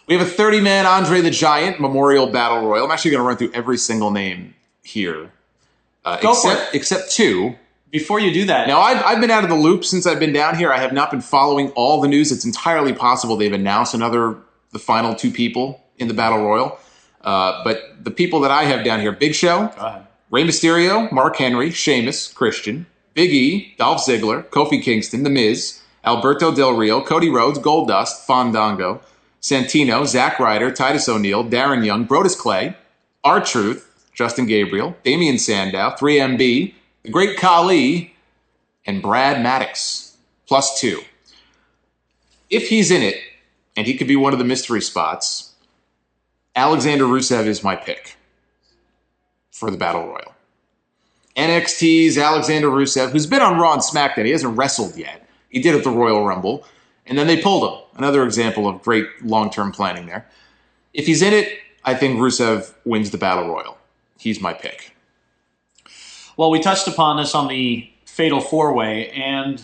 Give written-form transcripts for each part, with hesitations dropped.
We have a 30-man André the Giant Memorial Battle Royal. I'm actually going to run through every single name here. Except two. Before you do that. Now, I've been out of the loop since I've been down here. I have not been following all the news. It's entirely possible they've announced the final two people in the Battle Royal. But the people that I have down here, Big Show, Rey Mysterio, Mark Henry, Sheamus, Christian, Big E, Dolph Ziggler, Kofi Kingston, The Miz, Alberto Del Rio, Cody Rhodes, Goldust, Fandango, Santino, Zack Ryder, Titus O'Neil, Darren Young, Brodus Clay, R-Truth, Justin Gabriel, Damian Sandow, 3MB, The Great Khali, and Brad Maddox, +2. If he's in it, and he could be one of the mystery spots, Alexander Rusev is my pick for the Battle Royal. NXT's Alexander Rusev, who's been on Raw and SmackDown. He hasn't wrestled yet. He did at the Royal Rumble, and then they pulled him. Another example of great long-term planning there. If he's in it, I think Rusev wins the Battle Royal. He's my pick. Well, we touched upon this on the Fatal 4-Way, and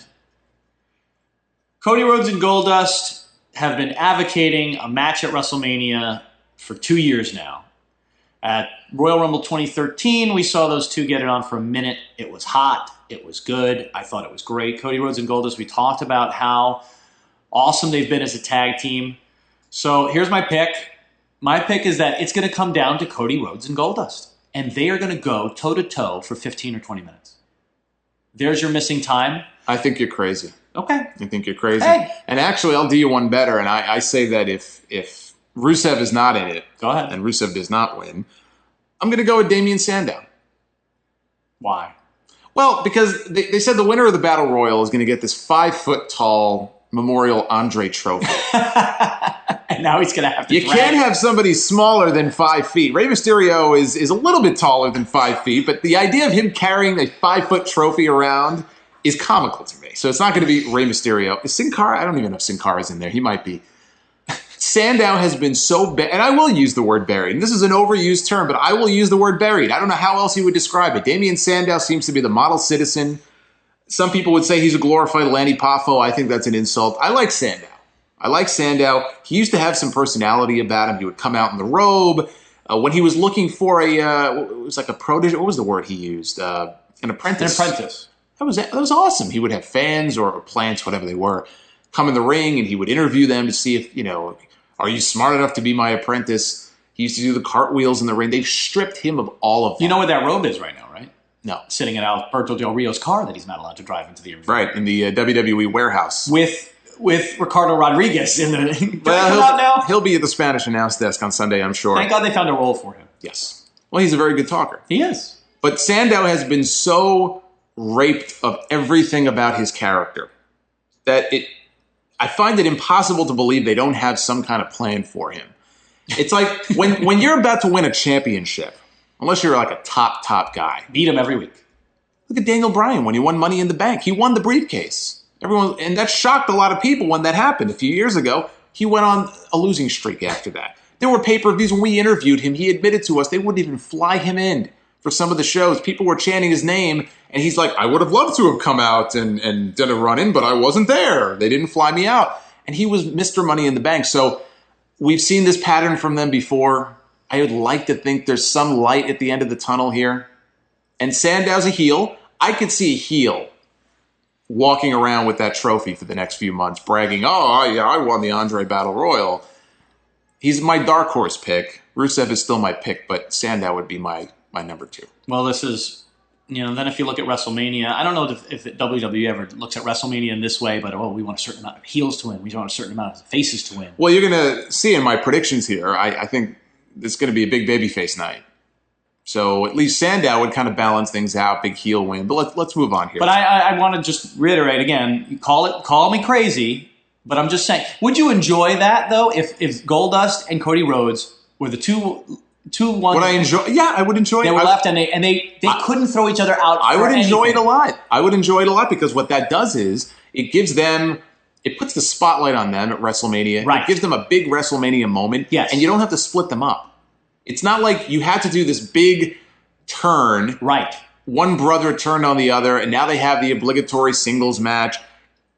Cody Rhodes and Goldust have been advocating a match at WrestleMania for 2 years now. At Royal Rumble 2013, we saw those two get it on for a minute. It was hot. It was good. I thought it was great. Cody Rhodes and Goldust, we talked about how awesome they've been as a tag team. So here's my pick. My pick is that it's going to come down to Cody Rhodes and Goldust. And they are going to go toe-to-toe for 15 or 20 minutes. There's your missing time. I think you're crazy. Okay. I think you're crazy. Hey. And actually, I'll do you one better. And I say that if Rusev is not in it, go ahead, and Rusev does not win, I'm going to go with Damian Sandow. Why? Well, because they said the winner of the Battle Royal is going to get this 5-foot-tall Memorial Andre trophy. And now he's going to have to You can't have somebody smaller than 5 feet. Rey Mysterio is a little bit taller than 5 feet, but the idea of him carrying a 5-foot trophy around is comical to me. So it's not going to be Rey Mysterio. Is Sin Cara? I don't even know if Sin Cara's in there. He might be. Sandow has been so bad, and I will use the word buried. And this is an overused term, but I will use the word buried. I don't know how else you would describe it. Damian Sandow seems to be the model citizen. Some people would say he's a glorified Lanny Poffo. I think that's an insult. I like Sandow. He used to have some personality about him. He would come out in the robe. When he was looking for it was like a protege. What was the word he used? An apprentice. An apprentice. That was awesome. He would have fans or plants, whatever they were, come in the ring, and he would interview them to see if, are you smart enough to be my apprentice? He used to do the cartwheels in the ring. They've stripped him of all of that. You know where that robe is right now, right? No. Sitting in Alberto Del Rio's car that he's not allowed to drive into the interview. Right, in the WWE warehouse. With Ricardo Rodriguez in the... Well, he'll be at the Spanish announce desk on Sunday, I'm sure. Thank God they found a role for him. Yes. Well, he's a very good talker. He is. But Sandow has been so raped of everything about his character that I find it impossible to believe they don't have some kind of plan for him. It's like when you're about to win a championship, unless you're like a top guy. Beat him every week. Look at Daniel Bryan when he won Money in the Bank. He won the briefcase. And that shocked a lot of people when that happened a few years ago. He went on a losing streak after that. There were pay-per-views when we interviewed him. He admitted to us they wouldn't even fly him in for some of the shows. People were chanting his name, and he's like, I would have loved to have come out and done a run-in, but I wasn't there. They didn't fly me out. And he was Mr. Money in the Bank. So we've seen this pattern from them before. I would like to think there's some light at the end of the tunnel here. And Sandow's a heel. I could see a heel walking around with that trophy for the next few months, bragging, I won the Andre Battle Royal. He's my dark horse pick. Rusev is still my pick, but Sandow would be my number 2. Well, this is, then if you look at WrestleMania, I don't know if WWE ever looks at WrestleMania in this way, but, we want a certain amount of heels to win. We want a certain amount of faces to win. Well, you're going to see in my predictions here, I think it's going to be a big babyface night. So at least Sandow would kind of balance things out, big heel win. But let's move on here. But I want to just reiterate again, call me crazy, but I'm just saying, would you enjoy that, though, if Goldust and Cody Rhodes were the two ones? Would I enjoy? Yeah, I would enjoy it. They were left, and they couldn't throw each other out. I would enjoy anything. it a lot. I would enjoy it a lot because what that does is it gives them, it puts the spotlight on them at WrestleMania. Right. It gives them a big WrestleMania moment. Yes. And you don't have to split them up. It's not like you had to do this big turn. Right. One brother turned on the other, and now they have the obligatory singles match.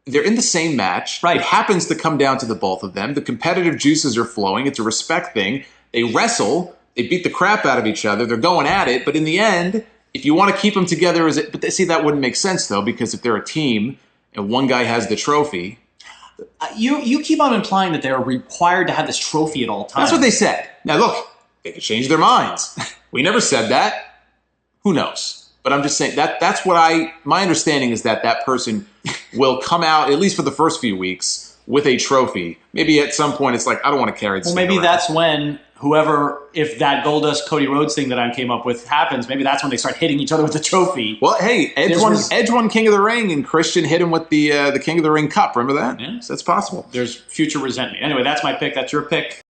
they're in the same match. Right. It happens to come down to the both of them. The competitive juices are flowing. It's a respect thing. They wrestle. They beat the crap out of each other. They're going at it. But in the end, if you want to keep them together, but see, that wouldn't make sense, though, because if they're a team and one guy has the trophy. You keep on implying that they're required to have this trophy at all times. That's what they said. Now, look, they could change their minds. We never said that. Who knows? But I'm just saying that's what my understanding is that person will come out, at least for the first few weeks, with a trophy. Maybe at some point it's like, I don't want to carry this. Well, maybe that's when if that Goldust Cody Rhodes thing that I came up with happens, maybe that's when they start hitting each other with the trophy. Well, hey, Edge won King of the Ring, and Christian hit him with the King of the Ring Cup. Remember that? Yeah. So that's possible. There's future resentment. Anyway, that's my pick. That's your pick.